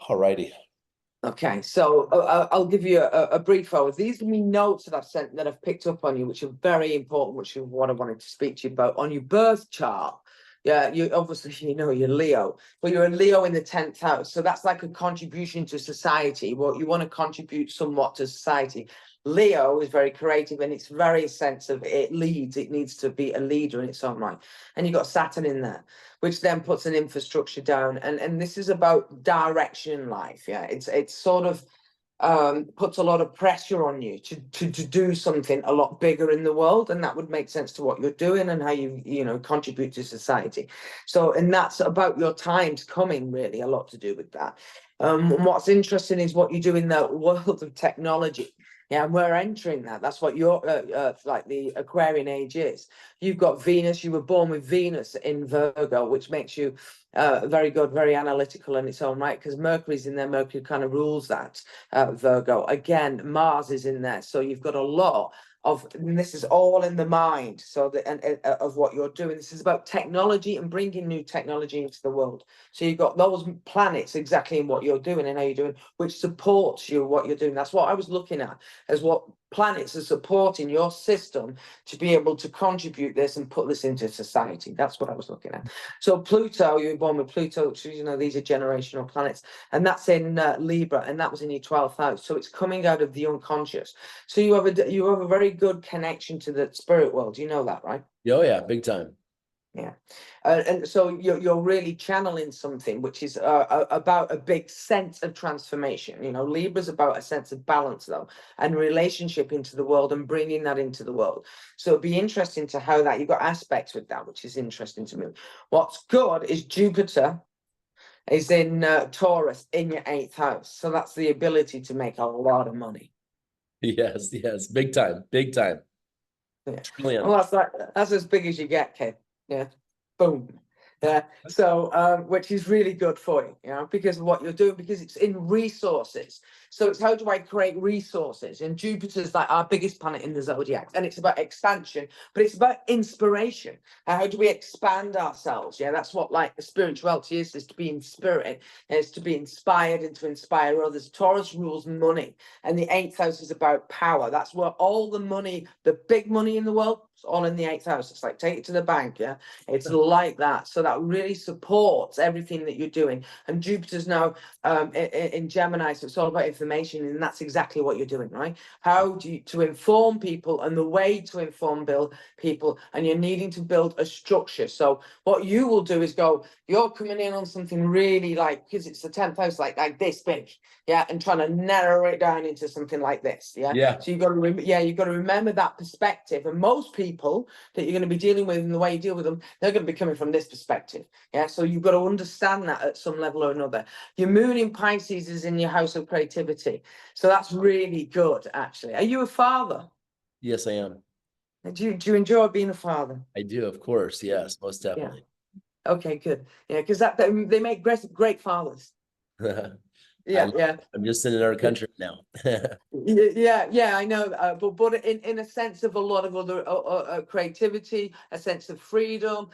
All righty. Okay, so I'll give you a brief overview. These are my notes that I've sent that I've picked up on you, which are very important, which is what I wanted to speak to you about. On your birth chart, yeah, you obviously, you're Leo, but you're a Leo in the 10th house. So that's like a contribution to society. Well, you want to contribute somewhat to society. Leo is very creative, and it's very sense of it leads. It needs to be a leader in its own right. And you've got Saturn in there, which then puts an infrastructure down. And this is about direction in life. Yeah, it's sort of puts a lot of pressure on you to do something a lot bigger in the world, and that would make sense to what you're doing and how you contribute to society. So, and that's about your times coming, really a lot to do with that. And what's interesting is what you do in the world of technology. Yeah, and we're entering that. That's what your like the Aquarian age is. You've got Venus. You were born with Venus in Virgo, which makes you very good, very analytical in its own right, because Mercury's in there. Mercury kind of rules that Virgo. Again, Mars is in there. So you've got a lot of, and this is all in the mind. So of what you're doing. This is about technology and bringing new technology into the world. So you've got those planets exactly in what you're doing and how you're doing, which supports you, what you're doing. That's what I was looking at, as what planets are supporting your system to be able to contribute this and put this into society. That's what I was looking at. So Pluto, you were born with Pluto, which these are generational planets, and that's in Libra, and that was in your 12th house. So it's coming out of the unconscious. So you have a very good connection to the spirit world. You know that, right? Oh yeah, big time. Yeah, and so you're really channeling something which is about a big sense of transformation. Libra's about a sense of balance, though, and relationship into the world and bringing that into the world. So it'd be interesting to how that you've got aspects with that, which is interesting to me. What's good is Jupiter is in Taurus in your 8th house, so that's the ability to make a lot of money. Yes, big time. Yeah. Trillion. Well, that's as big as you get, kid. Yeah, boom. Yeah, so which is really good for you, because of what you're doing, because it's in resources. So it's how do I create resources? And Jupiter's like our biggest planet in the zodiac, and it's about expansion, but it's about inspiration. How do we expand ourselves? Yeah, that's what like the spirituality is to be in spirit, is to be inspired and to inspire others. Taurus rules money, and the 8th house is about power. That's where all the money, the big money in the world, it's all in the 8th house. It's like take it to the bank. Yeah, it's like that. So that really supports everything that you're doing. And Jupiter's now in Gemini, so it's all about information, and that's exactly what you're doing, right? How do you to inform people, and the way to inform people, and you're needing to build a structure. So what you will do is you're coming in on something really like, because it's the 10th house, like this big, yeah, and trying to narrow it down into something like this, yeah. So you've got to remember that perspective. And most people that you're going to be dealing with, and the way you deal with them, they're going to be coming from this perspective, yeah. So you've got to understand that at some level or another. Your moon in Pisces is in your house of creativity, so that's really good, actually. Are you a father? Yes, I am. Do you enjoy being a father? I do, of course. Yes, most definitely. Yeah. Okay, good. Yeah, because they make great fathers. Yeah. I'm just in another country now. yeah, I know. But in a sense of a lot of other creativity, a sense of freedom,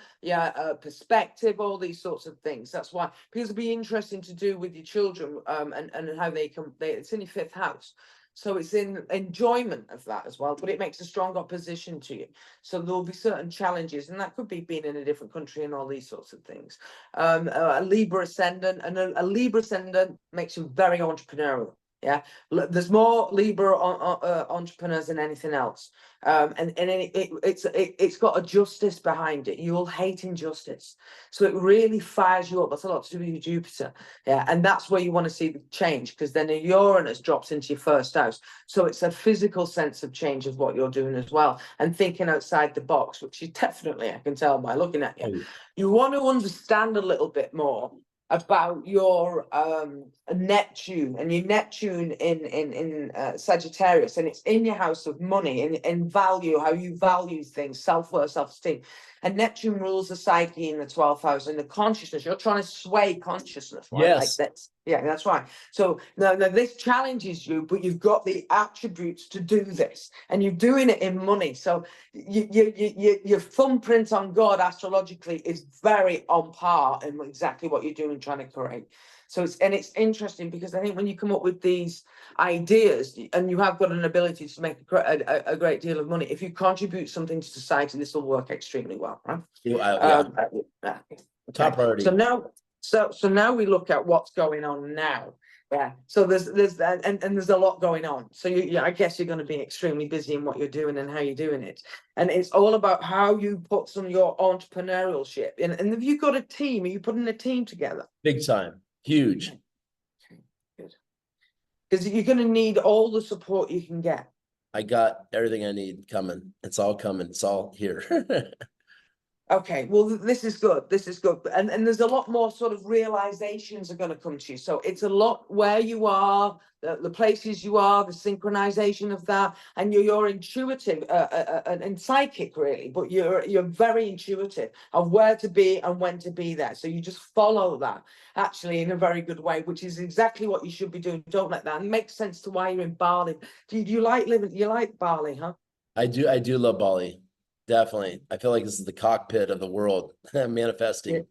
perspective, all these sorts of things. That's why, because it'd be interesting to do with your children, and how it's in your 5th house. So it's in enjoyment of that as well, but it makes a strong opposition to you. So there will be certain challenges, and that could be being in a different country and all these sorts of things. A Libra ascendant, and a Libra ascendant makes you very entrepreneurial. Yeah, there's more Libra entrepreneurs than anything else, and it's got a justice behind it. You'll hate injustice, so it really fires you up. That's a lot to do with your Jupiter, yeah, and that's where you want to see the change, because then Uranus drops into your 1st house, so it's a physical sense of change of what you're doing as well, and thinking outside the box, which you definitely, I can tell by looking at you. You want to understand a little bit more about your Neptune, and your Neptune in Sagittarius, and it's in your house of money and value, how you value things, self-worth, self-esteem. And Neptune rules the psyche in the 12th house and the consciousness. You're trying to sway consciousness, right? Like Yes. that's, yeah, that's right. So now this challenges you, but you've got the attributes to do this, and you're doing it in money. So your thumbprint on God astrologically is very on par in exactly what you're doing, trying to create. So it's interesting, because I think when you come up with these ideas and you have got an ability to make a great deal of money, if you contribute something to society, this will work extremely well, right? Yeah. Top priority. So now we look at what's going on now. Yeah. So there's there's a lot going on. So I guess you're going to be extremely busy in what you're doing and how you're doing it. And it's all about how you put some of your entrepreneurship in. And have you got a team? Are you putting a team together? Big time. Huge. Okay, good. Because you're going to need all the support you can get. I got everything I need coming. It's all coming. It's all here. Okay, well, this is good. This is good. And there's a lot more sort of realizations are going to come to you. So it's a lot where you are, the places you are, the synchronization of that, and you're intuitive and psychic, really, but you're very intuitive of where to be and when to be there. So you just follow that actually in a very good way, which is exactly what you should be doing. Don't let that. It makes sense to why you're in Bali. Do you like living? You like Bali, huh? I do love Bali. Definitely. I feel like this is the cockpit of the world manifesting.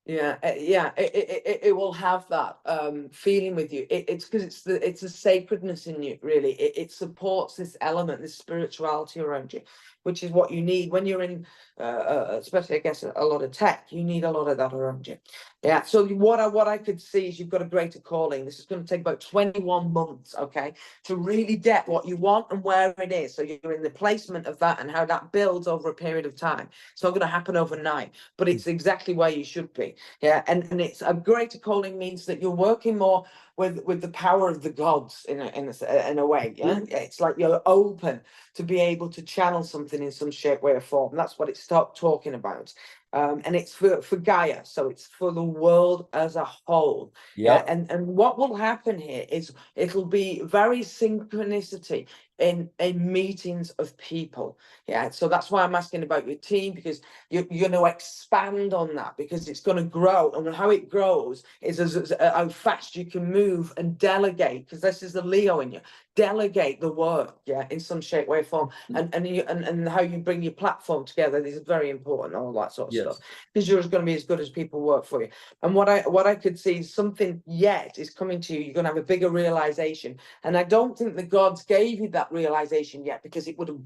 Yeah, it will have that feeling with you. It's because it's a sacredness in you, really. It supports this element, this spirituality around you, which is what you need when you're in, especially I guess a lot of tech. You need a lot of that around you. Yeah. So what I could see is you've got a greater calling. This is going to take about 21 months, okay, to really get what you want and where it is. So you're in the placement of that and how that builds over a period of time. It's not going to happen overnight, but it's exactly where you should be. Yeah, and it's a greater calling means that you're working more with the power of the gods in a way. Yeah, it's like you're open to be able to channel something in some shape, way, or form. That's what it's talking about. And it's for Gaia, so it's for the world as a whole. Yep. Yeah, and what will happen here is it'll be very synchronicity in meetings of people. Yeah, so that's why I'm asking about your team, because you're going to expand on that, because it's going to grow, and how it grows is as how fast you can move and delegate, because this is the Leo in you. Delegate the work, yeah, in some shape, way, or form, and how you bring your platform together. This is very important, all that sort of stuff, because you're going to be as good as people work for you. And what I could see, something yet is coming to you. You're going to have a bigger realization, and I don't think the gods gave you that realization yet, because it would have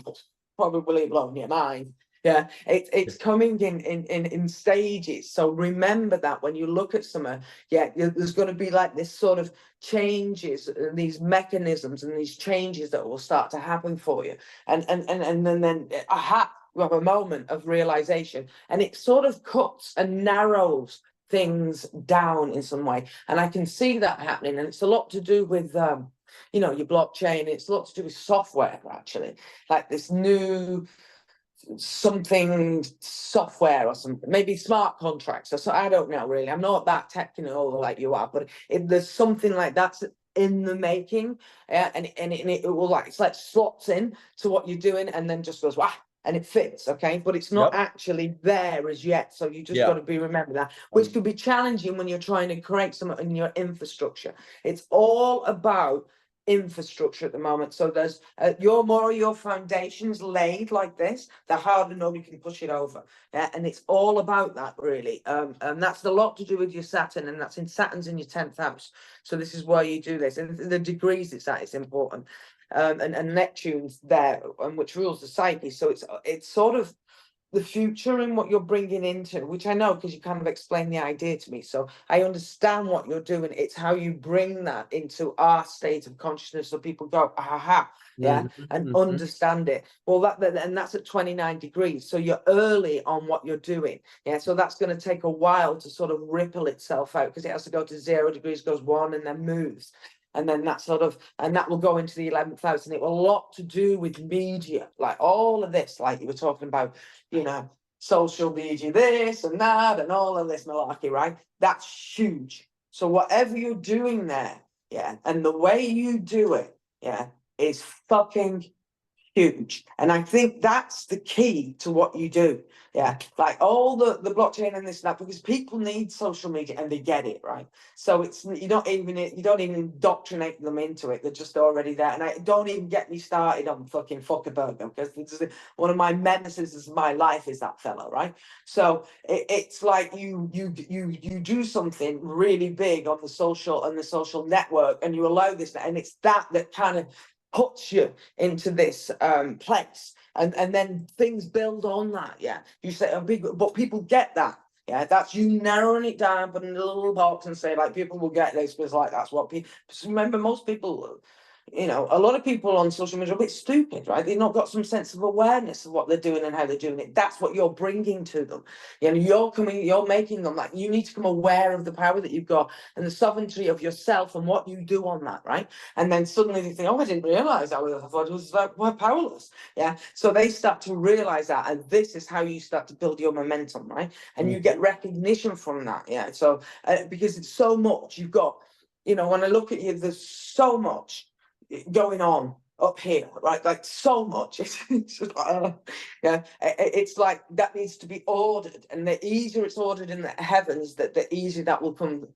probably blown your mind. Yeah, it's coming in stages. So remember that when you look at summer, yeah, there's going to be like this sort of changes, these mechanisms and these changes that will start to happen for you. And then aha, you have a moment of realization, and it sort of cuts and narrows things down in some way. And I can see that happening. And it's a lot to do with you know, your blockchain. It's a lot to do with software, actually, like this new something software or something, maybe smart contracts or so. I don't know, really. I'm not that technical like you are, but there's something like that's in the making, and it will, like, it's like slots in to what you're doing and then just goes wow, and it fits, okay, but it's not actually there as yet. So you just got to be remember that, which could be challenging when you're trying to create something in your infrastructure. It's all about infrastructure at the moment. So there's your foundations laid like this, the harder nobody can push it over. And it's all about that, really. And that's a lot to do with your Saturn, and that's in Saturn's in your 10th house. So this is why you do this, and the degrees it's at, it's important. And Neptune's there, and which rules the psyche. So it's sort of the future and what you're bringing into, which I know because you kind of explained the idea to me. So I understand what you're doing. It's how you bring that into our state of consciousness, so people go, aha, yeah, and understand it. Well, and that's at 29 degrees. So you're early on what you're doing. Yeah. So that's going to take a while to sort of ripple itself out, because it has to go to 0 degrees, goes 1, and then moves. And then that sort of, and that will go into the 11th house, and it will a lot to do with media, like all of this, like you were talking about, you know, social media this and that and all of this malarkey, right? That's huge. So whatever you're doing there, yeah, and the way you do it, yeah, is fucking huge. And I think that's the key to what you do. Yeah. Like all the blockchain and this and that, because people need social media and they get it, right? So it's you don't even indoctrinate them into it. They're just already there. And I don't even get me started on fucking Zuckerberg, because this is one of my menaces of my life is that fellow, right? So it's like you do something really big on the social network, and you allow this, and it's that kind of puts you into this place, and then things build on that. Yeah, you say, but people get that. Yeah, that's you narrowing it down, put in a little box, and say like people will get this because like that's what people. Remember, most people, you know, a lot of people on social media are a bit stupid, right? They've not got some sense of awareness of what they're doing and how they're doing it. That's what you're bringing to them. You know, you're making them like, you need to become aware of the power that you've got and the sovereignty of yourself and what you do on that, right? And then suddenly they think, oh, I didn't realize I thought it was like, we're powerless. Yeah. So they start to realize that, and this is how you start to build your momentum, right? And you get recognition from that. Yeah. So because it's so much you've got, you know, when I look at you, there's so much going on up here, right? Like so much. It's just, yeah, it's like that needs to be ordered, and the easier it's ordered in the heavens, that the easier that will come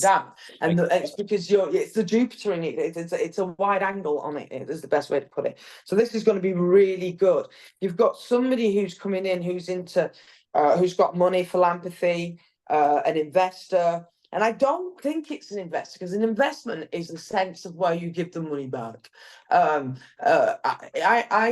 down. And it's because it's the Jupiter in it. It's a wide angle on it. Is the best way to put it. So this is going to be really good. You've got somebody who's coming in who's into, who's got money, philanthropy, an investor. And I don't think it's an investor, because an investment is a sense of where you give the money back. I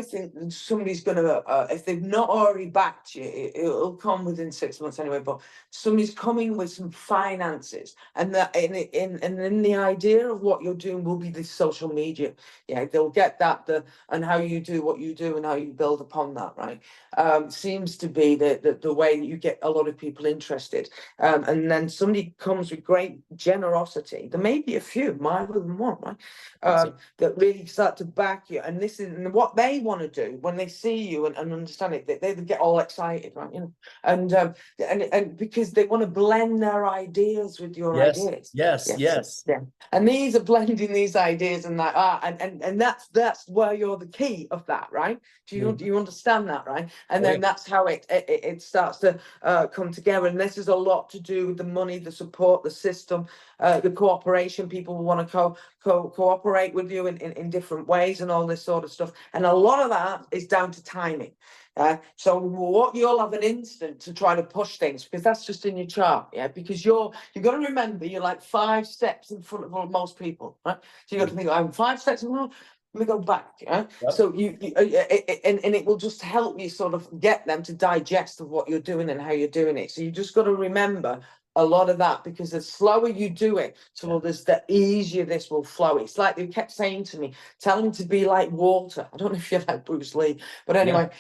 think somebody's going to, if they've not already backed you, it'll come within 6 months anyway. But somebody's coming with some finances, and that in the idea of what you're doing will be the social media. Yeah, they'll get that and how you do what you do and how you build upon that. Right, seems to be the way that you get a lot of people interested. And then somebody comes with great generosity. There may be a few, more than one, right? That really start to back you. And this is what they want to do when they see you and understand it. They get all excited, right? You know, and because they want to blend their ideas with your ideas. Yes. Yeah. And these are blending these ideas and that and that's where you're the key of that, right? Do you understand that, right? And then that's how it starts to come together. And this is a lot to do with the money, the support, the system, the cooperation. People will want to cooperate with you in different ways and all this sort of stuff. And a lot of that is down to timing. So what you'll have an instant to try to push things, because that's just in your chart. Yeah, because you've got to remember you're like 5 steps in front of most people, right? So you got to think, I'm 5 steps in front. Let me go back. Yeah. Yep. So and it will just help you sort of get them to digest of what you're doing and how you're doing it. So you just got to remember a lot of that, because the slower you do it to others, the easier this will flow. It's like they kept saying to me, tell him to be like water. I don't know if you're like Bruce Lee, but anyway,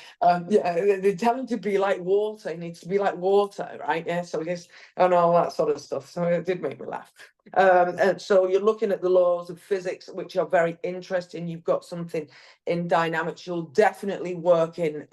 they tell him to be like water. He needs to be like water, right? Yeah. So yes, and all that sort of stuff. So it did make me laugh. And so you're looking at the laws of physics, which are very interesting. You've got something in dynamics. You'll definitely work in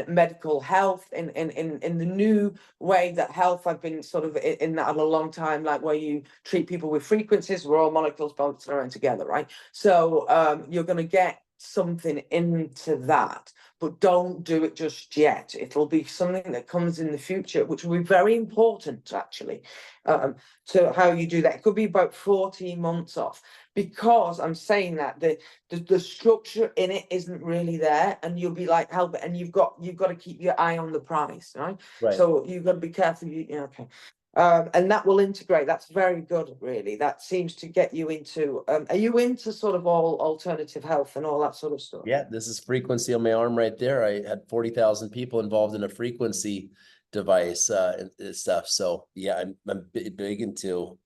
medical health, in the new way that health, I've been sort of in that a long time, like where you treat people with frequencies, we're all molecules bouncing around together, right? So you're going to get something into that, but don't do it just yet. It'll be something that comes in the future, which will be very important actually, to how you do that. It could be about 14 months off, because I'm saying that the structure in it isn't really there, and you'll be like, help it, and you've got to keep your eye on the price, right? So you've got to be careful. Okay. And that will integrate. That's very good, really. That seems to get you into, are you into sort of all alternative health and all that sort of stuff? Yeah, this is frequency on my arm right there. I had 40,000 people involved in a frequency device and stuff. So yeah, I'm big into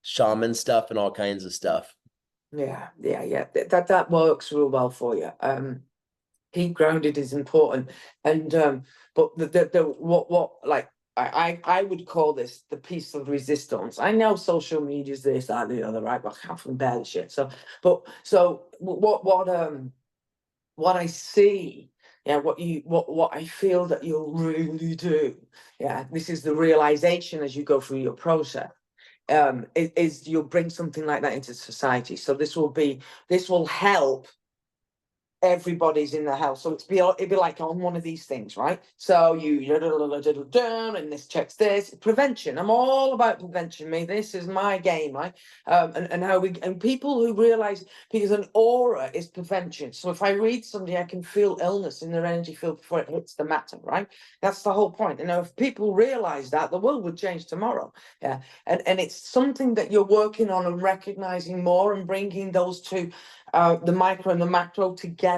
shaman stuff and all kinds of stuff. Yeah. That works real well for you. Keep grounded is important. And but what like I would call this the piece of resistance. I know social media is this, that, the other, right? But I can't bear the shit. So what I see Yeah, what I feel that you'll really do. Yeah, this is the realization as you go through your process. Is you'll bring something like that into society. So this will help everybody's in the house. So it'd be like on one of these things, right? So and this checks this. Prevention. I'm all about prevention. This is my game, right? And how people who realize, because an aura is prevention. So if I read somebody, I can feel illness in their energy field before it hits the matter, right? That's the whole point. And if people realize that, the world would change tomorrow. Yeah. And it's something that you're working on and recognizing more and bringing those two, the micro and the macro together,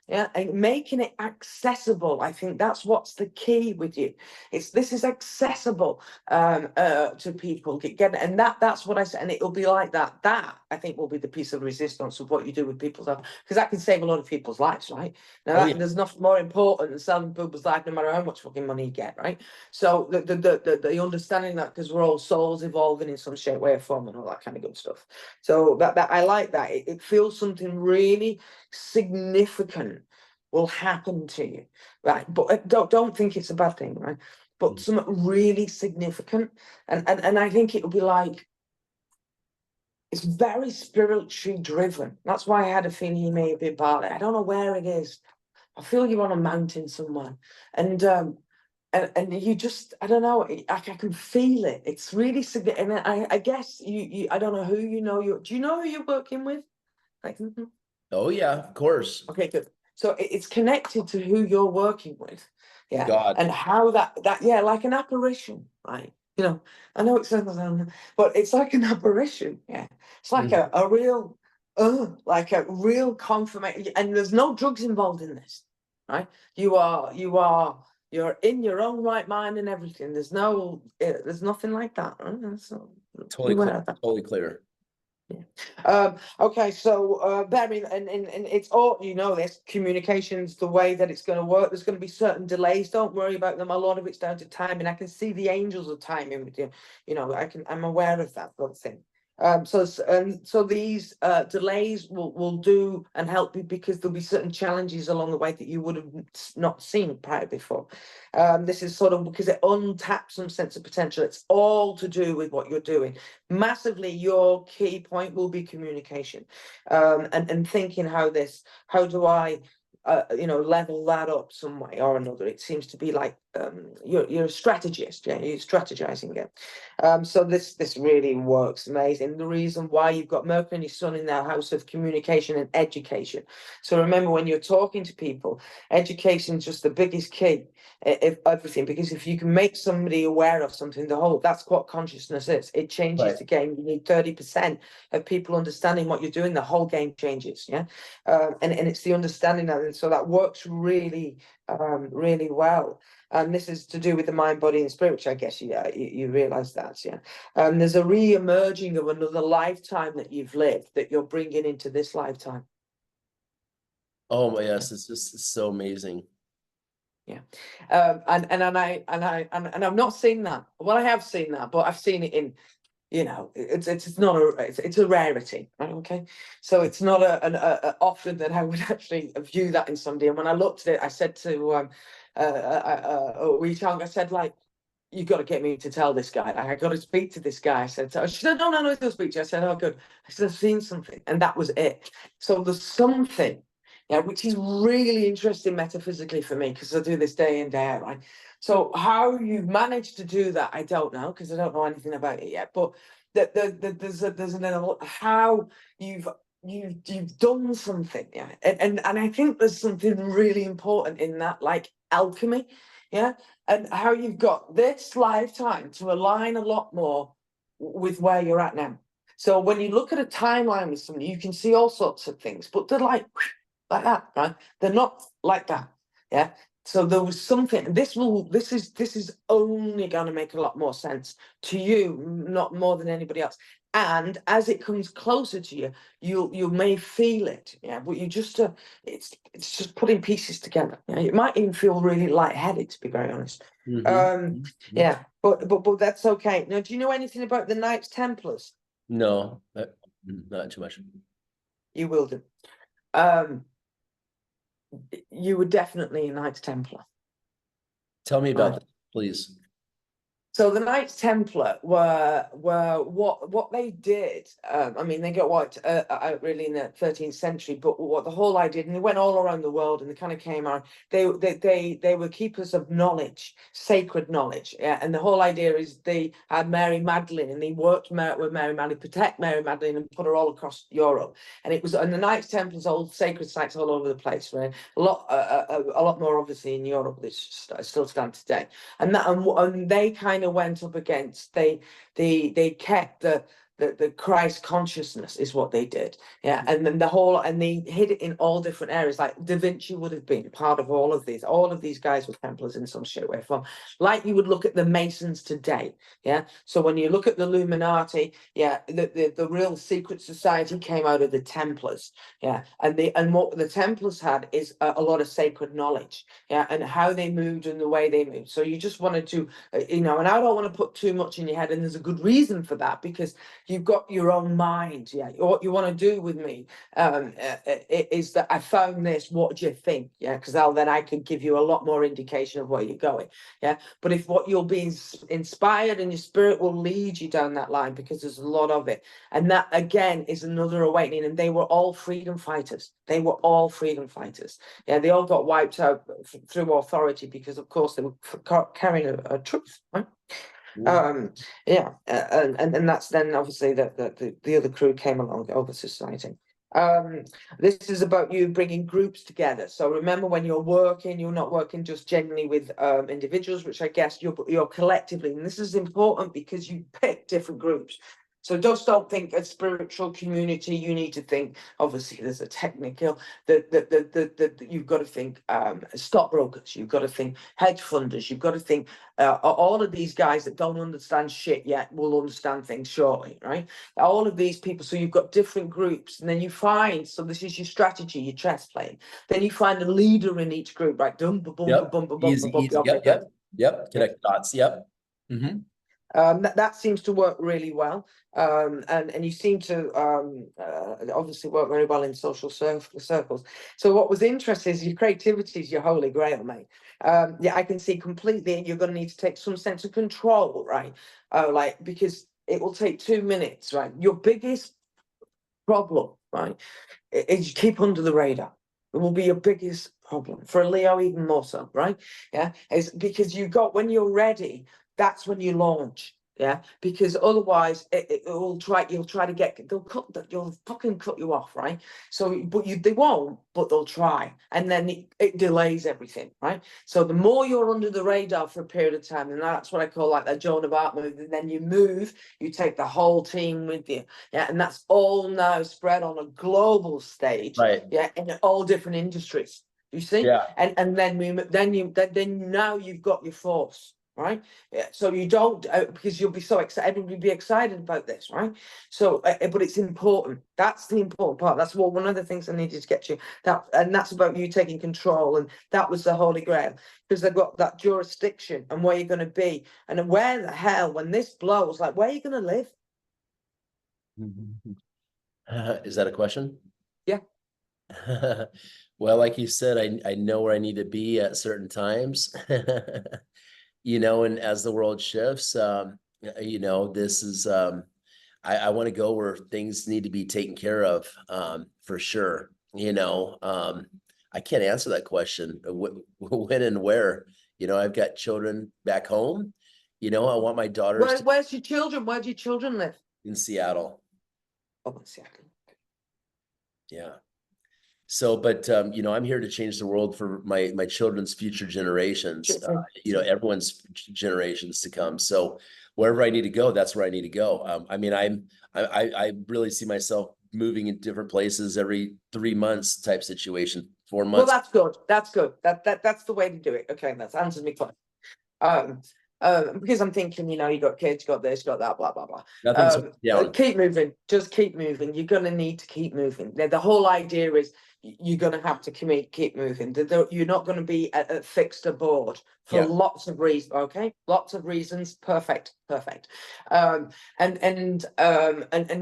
yeah, and making it accessible. I think that's what's the key with you. This is accessible to people. And that's what I said, and it'll be like that. That I think will be the piece of resistance of what you do with people's lives, because that can save a lot of people's lives, right? Now there's nothing more important than saving people's life, no matter how much fucking money you get, right? So the understanding that, because we're all souls evolving in some shape, way, or form, and all that kind of good stuff. So that I like that. It feels something really significant will happen to you, right? But don't think it's a bad thing, right? But something really significant, and I think it'll be like, it's very spiritually driven. That's why I had a feeling you may be part of it. I don't know where it is. I feel you're on a mountain somewhere, and you just, I don't know, I can feel it. It's really significant. And I guess you I don't know who you know. Do you know who you're working with? Like, Oh yeah, of course. okay, good. So it's connected to who you're working with, yeah, God. and how that yeah, like an apparition, right? You know, I know it sounds, but it's like an apparition, yeah. It's like a real, like a real confirmation, and there's no drugs involved in this, right? You're in your own right mind and everything. There's nothing like that, right? So Totally clear. that. Totally clear. Yeah. Okay, so Barry, and it's all, you know, this communications, the way that it's going to work. There's going to be certain delays. Don't worry about them. A lot of it's down to timing. I can see the angels are timing with you. You know, I'm aware of that sort of thing. So these delays will do and help you, because there'll be certain challenges along the way that you would have not seen prior before. This is sort of because it untaps some sense of potential. It's all to do with what you're doing. Massively, your key point will be communication, and thinking how do I level that up some way or another. It seems to be like you're a strategist, yeah, you're strategizing it. So this really works amazing. The reason why you've got Mercury and your Sun in their house of communication and education. So remember, when you're talking to people, education is just the biggest key of everything, because if you can make somebody aware of something, that's what consciousness is. It changes the game. You need 30% of people understanding what you're doing, the whole game changes, yeah. And it's the understanding that, and so that works really really well. And this is to do with the mind, body, and spirit, which I guess you realize that, yeah. There's a re-emerging of another lifetime that you've lived that you're bringing into this lifetime. Oh my, yes, it's so amazing. Yeah. And I've not seen that. Well, I have seen that, but I've seen it in, you know, it's not it's a rarity, right? Okay, so it's not a often that I would actually view that in somebody. And when I looked at it, I said to Wee Chang, I said, like, you've got to get me to tell this guy. I got to speak to this guy. I said, she said, no, don't speak to you. I said, oh, good. I said, I've seen something, and that was it. So there's something, yeah, which is really interesting metaphysically for me, because I do this day in, day out, right? So how you've managed to do that, I don't know, because I don't know anything about it yet. But there's how you've done something, yeah, and I think there's something really important in that, like alchemy, yeah, and how you've got this lifetime to align a lot more with where you're at now. So when you look at a timeline with somebody, you can see all sorts of things, but they're like that, right? They're not like that, yeah. So there was something. This is only going to make a lot more sense to you, not more than anybody else. And as it comes closer to you, you may feel it, yeah. But you just it's just putting pieces together. Yeah? It might even feel really lightheaded, to be very honest. Yeah, but that's okay. Now, do you know anything about the Knights Templars? No, not too much. You will do. you were definitely a Knights Templar. Tell me about Right. that, please. So the Knights Templar were what they did. I mean, they got wiped out really in the 13th century. But what the whole idea, and they went all around the world, and they kind of came out. They were keepers of knowledge, sacred knowledge. Yeah, and the whole idea is they had Mary Magdalene, and they worked with Mary Magdalene, protect Mary Magdalene, and put her all across Europe. And it was, and the Knights Templars, all sacred sites all over the place. Right, a lot more obviously in Europe. This still stand today. And they kind of went up against, they kept the Christ consciousness is what they did. Yeah. And then and they hid it in all different areas. Like Da Vinci would have been part of all of these. All of these guys were Templars in some shape, way, form. Like you would look at the Masons today. Yeah. So when you look at the Illuminati, yeah, the real secret society came out of the Templars. Yeah. And what the Templars had is a lot of sacred knowledge. Yeah. And how they moved and the way they moved. So you just wanted to, and I don't want to put too much in your head. And there's a good reason for that, because you've got your own mind. Yeah. What you want to do with me is that I found this. What do you think? Yeah. Because then I can give you a lot more indication of where you're going. Yeah. But if what you'll be inspired and your spirit will lead you down that line, because there's a lot of it. And that again is another awakening. And they were all freedom fighters. They were all freedom fighters. Yeah. They all got wiped out through authority, because of course they were carrying a truth, right? Yeah, and that's then obviously the other crew came along, the other society. This is about you bringing groups together. So remember, when you're working, you're not working just generally with individuals, which I guess you're collectively, and this is important because you pick different groups. So just don't think a spiritual community. You need to think, obviously, there's a technical, that you've got to think stockbrokers, you've got to think hedge funders, you've got to think all of these guys that don't understand shit yet will understand things shortly, right? All of these people. So you've got different groups, and then you find, so this is your strategy, your chess playing. Then you find a leader in each group, right? Dum, ba, bum, ba, Yep. bum, ba, bum, Easy, ba, bum. easy. Okay, Yep. Connect dots. Yep. Mm-hmm. That seems to work really well, and you seem to obviously work very well in social circles. So what was interesting is your creativity is your holy grail, mate. Yeah, I can see completely. You're going to need to take some sense of control, right? Like, because it will take 2 minutes, right? Your biggest problem, right, is you keep under the radar. It will be your biggest problem for a Leo, even more so, right? Yeah, is because when you're ready, that's when you launch. Yeah, because otherwise you'll try to they'll fucking cut you off, right? So, but they won't, but they'll try, and then it delays everything, right? So the more you're under the radar for a period of time, and that's what I call like that Joan of Arc move. And then you move, you take the whole team with you, yeah, and that's all now spread on a global stage, Right. yeah, in all different industries. You see, Yeah. and then now you've got your force. Right, yeah. So you don't because you'll be so excited. Everybody will be excited about this, right? So, but it's important. That's the important part. That's one of the things I needed to get you. And that's about you taking control. And that was the Holy Grail, because they've got that jurisdiction and where you're going to be, and where the hell when this blows, like where are you going to live? Is that a question? Yeah. Well, like you said, I know where I need to be at certain times. And as the world shifts, this is I want to go where things need to be taken care of, for sure. I can't answer that question. When and where. I've got children back home. I want my daughters Where's your children? Where do your children live? in Seattle. Oh, in Seattle. Yeah. So, but I'm here to change the world for my children's future generations, everyone's generations to come. So wherever I need to go, that's where I need to go. I mean, I really see myself moving in different places every 3 months type situation, 4 months. Well, that's good. That's good. That's the way to do it. Okay, that answers me fine. Because I'm thinking, you got kids, got this, got that, blah blah blah. Nothing's down. Keep moving. Just keep moving. You're gonna need to keep moving. The whole idea is you're gonna have to keep moving. You're not gonna be fixed aboard for lots of reasons. Okay, lots of reasons. Perfect. And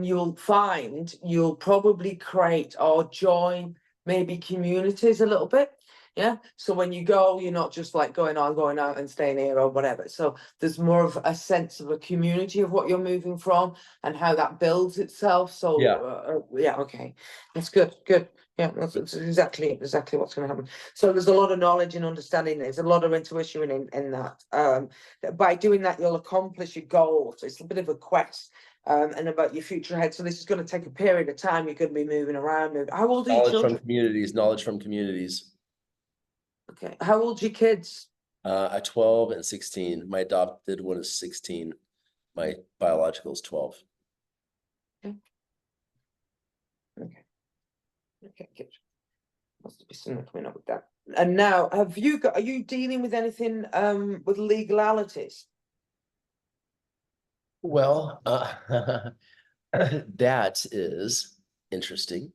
you'll find you'll probably create or join maybe communities a little bit. Yeah. So when you go, you're not just like going out and staying here or whatever. So there's more of a sense of a community of what you're moving from and how that builds itself. So yeah, okay. That's good. Good. Yeah, that's exactly what's going to happen. So there's a lot of knowledge and understanding. There's a lot of intuition in that. By doing that, you'll accomplish your goals. It's a bit of a quest. And about your future ahead. So this is going to take a period of time. You're going to be moving around. How old are your Knowledge children? from communities, knowledge from communities. Okay. How old are your kids? 12 and 16. My adopted one is 16. My biological is 12. Okay. Okay, good. Must be something coming up with that. And now, are you dealing with anything with legalities? Well, that is interesting.